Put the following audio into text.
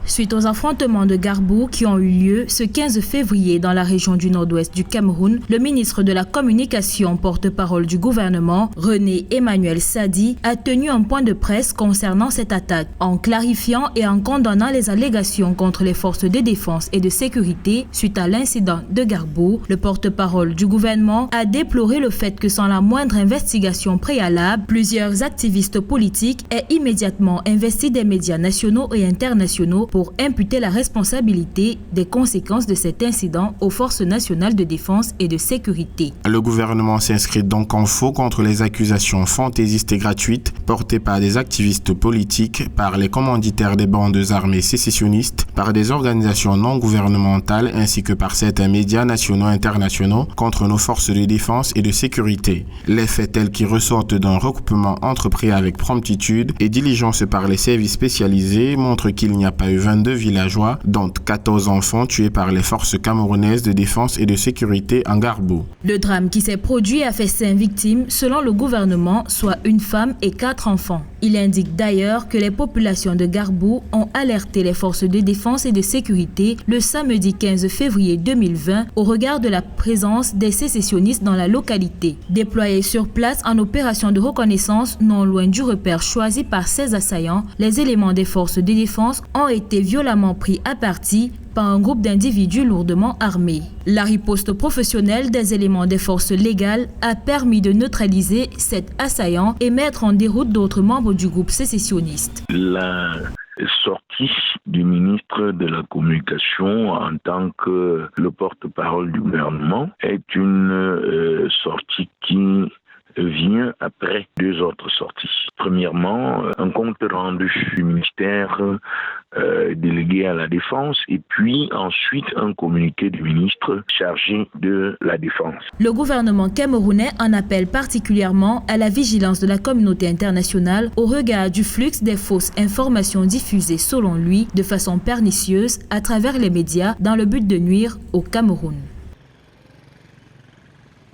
Suite aux affrontements de Garbou qui ont eu lieu ce 15 février dans la région du nord-ouest du Cameroun, le ministre de la Communication, porte-parole du gouvernement, René Emmanuel Sadi, a tenu un point de presse concernant cette attaque. En clarifiant et en condamnant les allégations contre les forces de défense et de sécurité suite à l'incident de Garbou, le porte-parole du gouvernement a déploré le fait que sans la moindre investigation préalable, plusieurs activistes politiques aient immédiatement investi des médias nationaux et internationaux pour imputer la responsabilité des conséquences de cet incident aux forces nationales de défense et de sécurité. Le gouvernement s'inscrit donc en faux contre les accusations fantaisistes et gratuites portées par des activistes politiques, par les commanditaires des bandes armées sécessionnistes, par des organisations non gouvernementales ainsi que par certains médias nationaux et internationaux contre nos forces de défense et de sécurité. Les faits tels qu'ils ressortent d'un recoupement entrepris avec promptitude et diligence par les services spécialisés montrent qu'il n'y a pas eu 22 villageois, dont 14 enfants tués par les forces camerounaises de défense et de sécurité en Garbou. Le drame qui s'est produit a fait 5 victimes selon le gouvernement, soit une femme et 4 enfants. Il indique d'ailleurs que les populations de Garbou ont alerté les forces de défense et de sécurité le samedi 15 février 2020 au regard de la présence des sécessionnistes dans la localité. Déployés sur place en opération de reconnaissance non loin du repère choisi par ces assaillants, les éléments des forces de défense ont été violemment pris à partie par un groupe d'individus lourdement armés. La riposte professionnelle des éléments des forces légales a permis de neutraliser cet assaillant et mettre en déroute d'autres membres du groupe sécessionniste. La sortie du ministre de la Communication en tant que le porte-parole du gouvernement est une sortie qui vient après 2 autres sorties. Premièrement, un compte rendu du ministère délégué à la Défense et puis ensuite un communiqué du ministre chargé de la Défense. Le gouvernement camerounais en appelle particulièrement à la vigilance de la communauté internationale au regard du flux des fausses informations diffusées selon lui de façon pernicieuse à travers les médias dans le but de nuire au Cameroun.